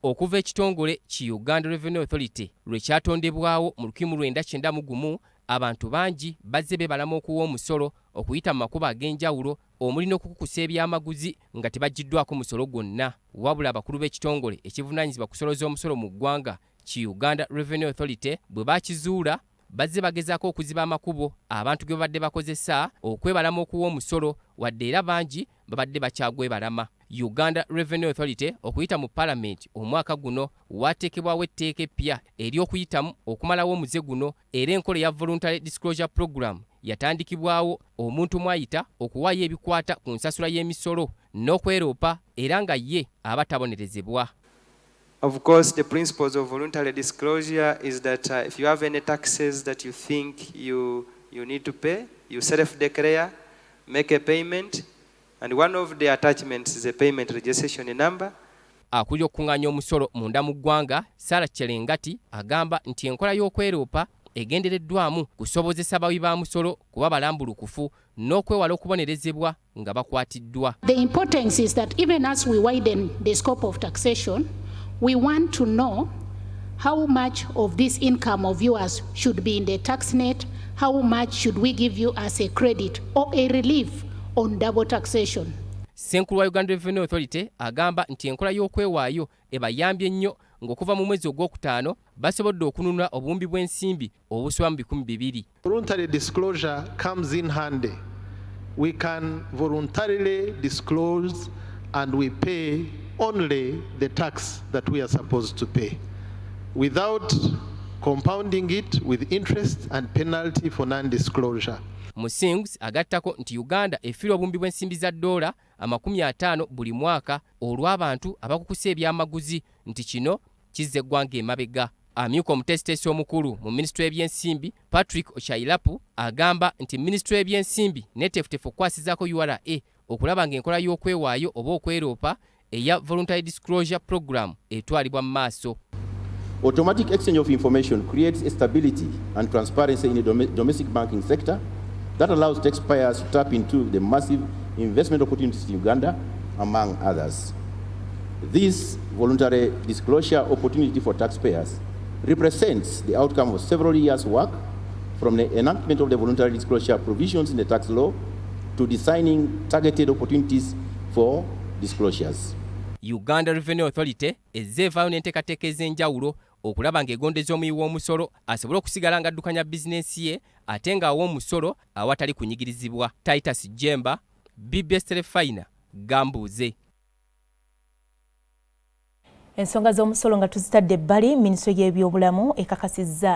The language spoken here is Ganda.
Okuva ekitongole ki Uganda Revenue Authority lwe kyatondebwawo mu 1991 abantu bangi bazze beebalamu okuwa omusolo okuyita mu makubo ag'enjawulo omuli n'okukukusa ebyamaguzi nga tebaggiddwako musolo gwonna. Wabula abakulu b'ekitongole ekivunaanyizibwa kusoloza omusolo mu ggwanga ki Uganda Revenue Authority bwe bakizuula bazze bagezaako okuziba amakubo abantu ge babadde bakozesa okwebalamu okuwa omusolo wadde era bangi babadde bakyagwebalama. Uganda Revenue Authority okuyita mu Parliament omwaka guno wateekebwawo etteeka eppya ery'okuyitamu okumalawo omuze guno era enkola ya Voluntary Disclosure Program yatandikibwawo omuntu mwayita okuwaayo ebikwata ku nsasula y'emisolo n'okweroopa era nga ye aba tabonerezebwa. Of course, the principles of voluntary disclosure is that if you have any taxes that you think you need to pay, you self-declare, make a payment, and one of the attachments is a payment registration number. Akuli okuŋŋaanya omusolo munda mu ggwanga, Sarah Chelengati agamba nti enkola y'okweroopa egendereddwamu kusobozesa abawi ba musolo kuba balambulukufu n'okwewala okubonerezebwa nga bakwatiddwa. The importance is that even as we widen the scope of taxation, we want to know how much of this income of yours should be in the tax net, how much should we give you as a credit or a relief on double taxation. Ssenkulu wa Uganda Revenue Authority agamba nti enkola y'okwewaayo ebayambye nnyo ng'okuva mu mwezi ogwokutaano basobodde okununula obuwumbi bw'ensimbi obusoba mu 200. Voluntary disclosure comes in handy. We can voluntarily disclose and we pay only the tax that we are supposed to pay without compounding it with interest and penalty for non-disclosure. Musings agattako nti Uganda efiirwa obuwumbi bw'ensimbi za $50 buli mwaka olw'abantu abakukusa ebyamaguzi nti kino kizza eggwanga emabega. Amyuka omutesitesi omukulu mu minisitule y'ebyensimbi Patrick Ochailapu agamba nti minisitule y'ebyensimbi neteefuteefu okukwasizaako URA okulaba ng'enkola y'okwewaayo oba okweroopa eya Voluntary Disclosure Program etwalibwa mu maaso. Automatic exchange of information creates a stability and transparency in the domestic banking sector that allows taxpayers to tap into the massive investment opportunities in Uganda, among others. This voluntary disclosure opportunity for taxpayers represents the outcome of several years' work from the enactment of the voluntary disclosure provisions in the tax law to designing targeted opportunities for disclosures. Uganda Revenue Authority ezzeevaayo n'enteekateeka ez'enjawulo okulaba ng'egondeza omuwi w'omusolo asobole okusigala ng'addukanya bizinensi ye ate ng'awa omusolo awatali kunyigirizibwa. Titus Jemba, BBS Terefayina, Gambuuze. Ensonga z'omusolo nga tuzitadde ebbali, minisitule y'ebyobulamu ekakasizza